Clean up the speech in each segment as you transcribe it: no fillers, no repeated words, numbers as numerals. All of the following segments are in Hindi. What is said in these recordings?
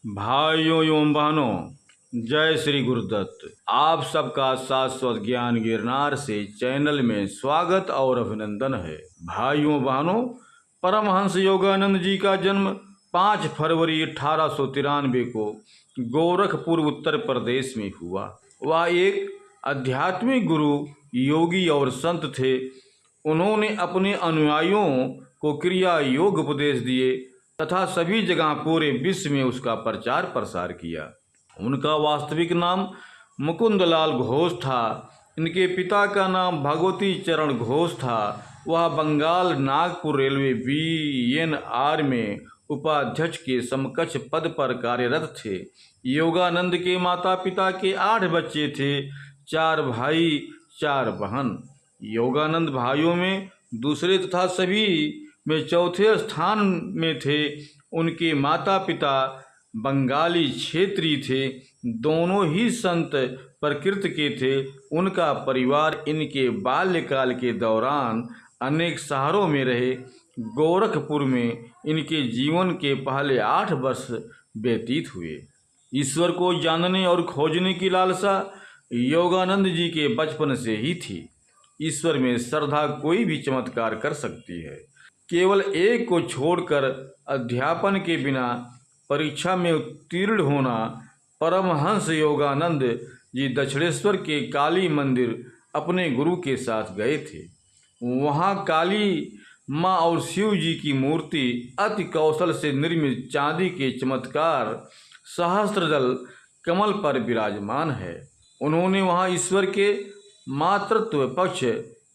भाइयों एवं बहनों, जय श्री गुरुदत्त। आप सबका शाश्वत ज्ञान गिरनार से चैनल में स्वागत और अभिनंदन है। भाइयों बहनों, परमहंस योगानंद जी का जन्म 5 फरवरी 1893 को गोरखपुर उत्तर प्रदेश में हुआ। वह एक आध्यात्मिक गुरु, योगी और संत थे। उन्होंने अपने अनुयायियों को क्रिया योग उपदेश दिए तथा सभी जगह पूरे विश्व में उसका प्रचार प्रसार किया। उनका वास्तविक नाम मुकुंदलाल घोष था। इनके पिता का नाम भगवती चरण घोष था। वह बंगाल नागपुर रेलवे बीएनआर में उपाध्यक्ष के समकक्ष पद पर कार्यरत थे। योगानंद के माता पिता के 8 बच्चे थे, 4 भाई 4 बहन। योगानंद भाइयों में दूसरे तथा सभी में चौथे स्थान में थे। उनके माता पिता बंगाली क्षेत्रीय थे, दोनों ही संत प्रकृति के थे। उनका परिवार इनके बाल्यकाल के दौरान अनेक शहरों में रहे। गोरखपुर में इनके जीवन के पहले 8 वर्ष व्यतीत हुए। ईश्वर को जानने और खोजने की लालसा योगानंद जी के बचपन से ही थी। ईश्वर में श्रद्धा कोई भी चमत्कार कर सकती है। केवल एक को छोड़कर अध्यापन के बिना परीक्षा में उत्तीर्ण होना। परमहंस योगानंद जी दक्षिणेश्वर के काली मंदिर अपने गुरु के साथ गए थे। वहाँ काली माँ और शिव जी की मूर्ति अति कौशल से निर्मित चांदी के चमत्कार सहस्त्रदल कमल पर विराजमान है। उन्होंने वहाँ ईश्वर के मातृत्व पक्ष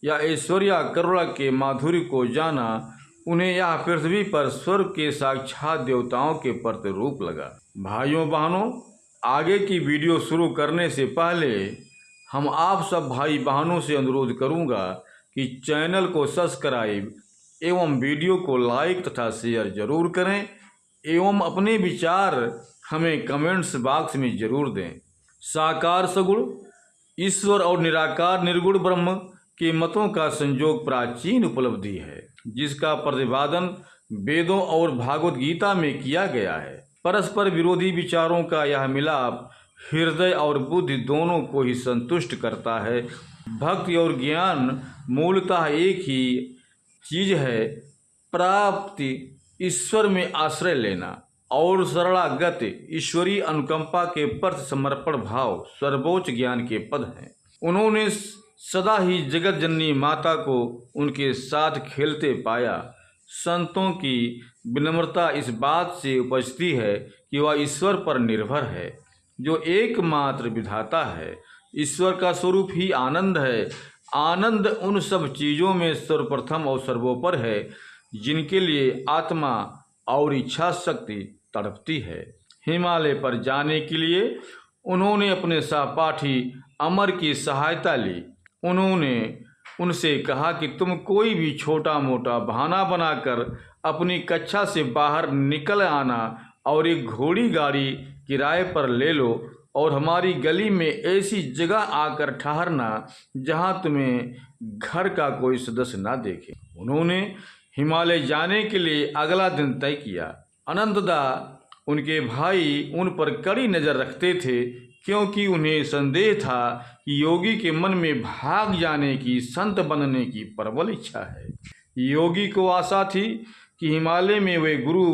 या ऐश्वर्या करुणा के माधुर्य को जाना। उन्हें यह पृथ्वी पर स्वर्ग के साक्षात देवताओं के प्रतिरूप लगा। भाइयों बहनों, आगे की वीडियो शुरू करने से पहले हम आप सब भाई बहनों से अनुरोध करूंगा कि चैनल को सब्सक्राइब एवं वीडियो को लाइक तथा शेयर जरूर करें एवं अपने विचार हमें कमेंट्स बॉक्स में जरूर दें। साकार सगुण ईश्वर और निराकार निर्गुण ब्रह्म के मतों का संयोग प्राचीन उपलब्धि है, जिसका प्रतिपादन वेदों और भागवत गीता में किया गया है। परस्पर विरोधी विचारों का यह मिलाप हृदय और बुद्धि दोनों को ही संतुष्ट करता है। भक्ति और ज्ञान मूलतः एक ही चीज है, प्राप्ति ईश्वर में आश्रय लेना और शरणागत ईश्वरीय अनुकंपा के प्रति समर्पण भाव सर्वोच्च ज्ञान के पद हैं। उन्होंने सदा ही जगत जननी माता को उनके साथ खेलते पाया। संतों की विनम्रता इस बात से उपजती है कि वह ईश्वर पर निर्भर है, जो एकमात्र विधाता है। ईश्वर का स्वरूप ही आनंद है। आनंद उन सब चीज़ों में सर्वप्रथम और सर्वोपर है जिनके लिए आत्मा और इच्छा शक्ति तड़पती है। हिमालय पर जाने के लिए उन्होंने अपने सहपाठी अमर की सहायता ली। उन्होंने उनसे कहा कि तुम कोई भी छोटा मोटा बहाना बनाकर अपनी कक्षा से बाहर निकल आना और एक घोड़ी गाड़ी किराए पर ले लो और हमारी गली में ऐसी जगह आकर ठहरना जहां तुम्हें घर का कोई सदस्य ना देखे। उन्होंने हिमालय जाने के लिए अगला दिन तय किया। अनंतदा उनके भाई उन पर कड़ी नज़र रखते थे, क्योंकि उन्हें संदेह था कि योगी के मन में भाग जाने की, संत बनने की प्रबल इच्छा है। योगी को आशा थी कि हिमालय में वे गुरु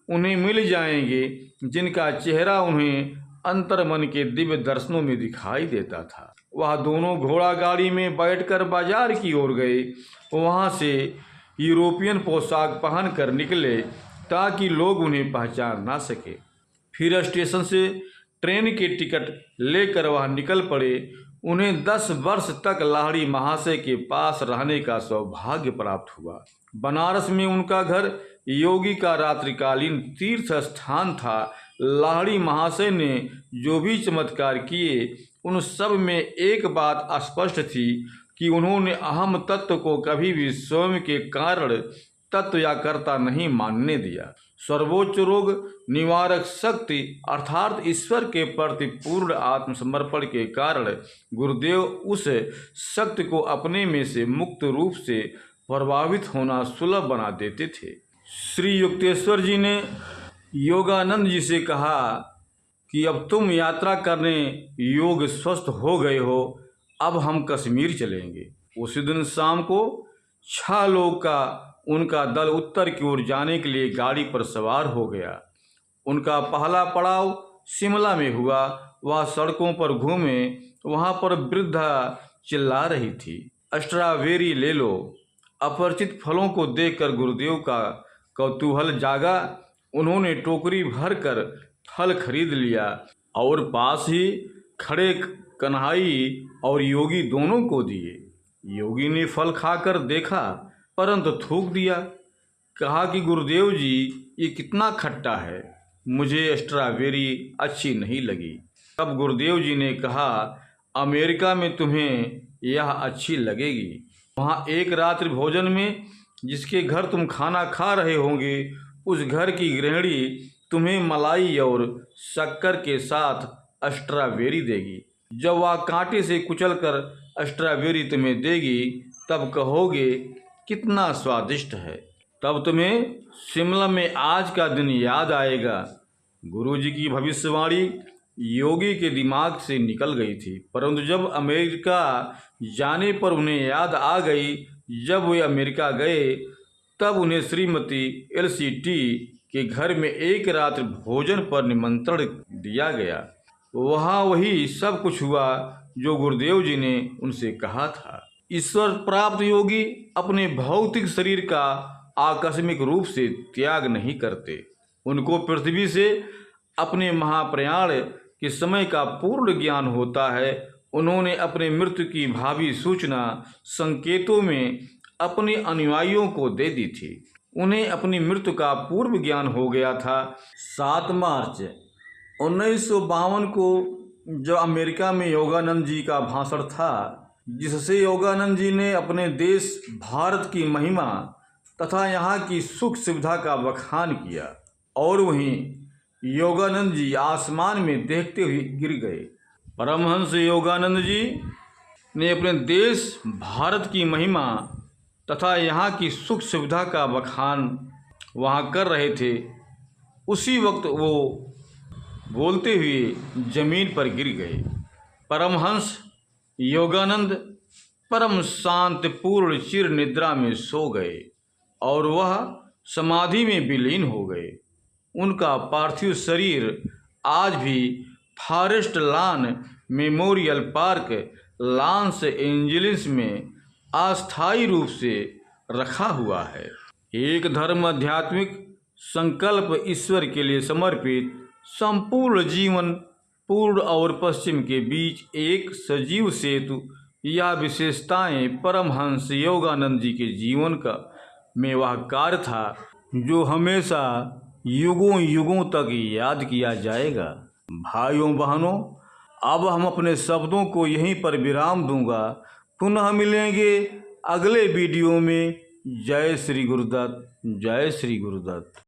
उन्हें मिल जाएंगे जिनका चेहरा उन्हें अंतर्मन के दिव्य दर्शनों में दिखाई देता था। वह दोनों घोड़ा गाड़ी में बैठकर बाजार की ओर गए। वहाँ से यूरोपियन पोशाक पहनकर निकले ताकि लोग उन्हें पहचान ना सके। फिर स्टेशन से ट्रेन के टिकट लेकर वह निकल पड़े। उन्हें 10 वर्ष तक लाहिड़ी महाशय के पास रहने का सौभाग्य प्राप्त हुआ। बनारस में उनका घर योगी का रात्रिकालीन तीर्थ स्थान था। लाहिड़ी महाशय ने जो भी चमत्कार किए, उन सब में एक बात स्पष्ट थी कि उन्होंने अहम तत्व को कभी भी स्वयं के कारण तत्व या कर्ता नहीं मानने दिया। सर्वोच्च रोग निवारक शक्ति अर्थात ईश्वर के प्रति पूर्ण आत्मसमर्पण के कारण गुरुदेव उस शक्ति को अपने में से मुक्त रूप से प्रभावित होना सुलभ बना देते थे। श्री युक्तेश्वर जी ने योगानंद जी से कहा कि अब तुम यात्रा करने योग स्वस्थ हो गए हो, अब हम कश्मीर चलेंगे। उसी दिन शाम को 6 लोग का उनका दल उत्तर की ओर जाने के लिए गाड़ी पर सवार हो गया। उनका पहला पड़ाव शिमला में हुआ। वह सड़कों पर घूमे। वहाँ पर वृद्धा चिल्ला रही थी, स्ट्रॉबेरी ले लो। अपरिचित फलों को देखकर गुरुदेव का कौतूहल जागा। उन्होंने टोकरी भर कर फल खरीद लिया और पास ही खड़े कन्हई और योगी दोनों को दिए। योगी ने फल खाकर देखा परंतु थूक दिया। कहा कि गुरुदेव जी, ये कितना खट्टा है, मुझे स्ट्रॉबेरी अच्छी नहीं लगी। तब गुरुदेव जी ने कहा, अमेरिका में तुम्हें यह अच्छी लगेगी। वहाँ एक रात्रि भोजन में जिसके घर तुम खाना खा रहे होंगे, उस घर की गृहिणी तुम्हें मलाई और शक्कर के साथ स्ट्रॉबेरी देगी। जब वह कांटे से कुचलकर स्ट्रॉबेरी तुम्हें देगी, तब कहोगे कितना स्वादिष्ट है। तब तुम्हें शिमला में आज का दिन याद आएगा। गुरुजी की भविष्यवाणी योगी के दिमाग से निकल गई थी, परंतु जब अमेरिका जाने पर उन्हें याद आ गई। जब वे अमेरिका गए तब उन्हें श्रीमती LCT के घर में एक रात्रि भोजन पर निमंत्रण दिया गया। वहाँ वही सब कुछ हुआ जो गुरुदेव जी ने उनसे कहा था। ईश्वर प्राप्त योगी अपने भौतिक शरीर का आकस्मिक रूप से त्याग नहीं करते। उनको पृथ्वी से अपने महाप्रयाण के समय का पूर्ण ज्ञान होता है। उन्होंने अपने मृत्यु की भावी सूचना संकेतों में अपने अनुयायियों को दे दी थी। उन्हें अपनी मृत्यु का पूर्व ज्ञान हो गया था। 7 मार्च 1952 को जो अमेरिका में योगानंद जी का भाषण था, जिससे योगानंद जी ने अपने देश भारत की महिमा तथा यहाँ की सुख सुविधा का बखान किया, और वहीं योगानंद जी आसमान में देखते हुए गिर गए। परमहंस योगानंद जी ने अपने देश भारत की महिमा तथा यहाँ की सुख सुविधा का बखान वहाँ कर रहे थे। उसी वक्त वो बोलते हुए जमीन पर गिर गए। परमहंस योगानंद परम शांतिपूर्ण चिर निद्रा में सो गए और वह समाधि में विलीन हो गए। उनका पार्थिव शरीर आज भी forest lawn memorial park Los Angeles में अस्थायी रूप से रखा हुआ है। एक धर्म आध्यात्मिक संकल्प ईश्वर के लिए समर्पित संपूर्ण जीवन पूर्व और पश्चिम के बीच एक सजीव सेतु। यह विशेषताएं परमहंस योगानंद जी के जीवन का में वह कार्य था जो हमेशा युगों युगों तक याद किया जाएगा। भाइयों बहनों, अब हम अपने शब्दों को यहीं पर विराम दूंगा। पुनः मिलेंगे अगले वीडियो में। जय श्री गुरुदत्त, जय श्री गुरुदत्त।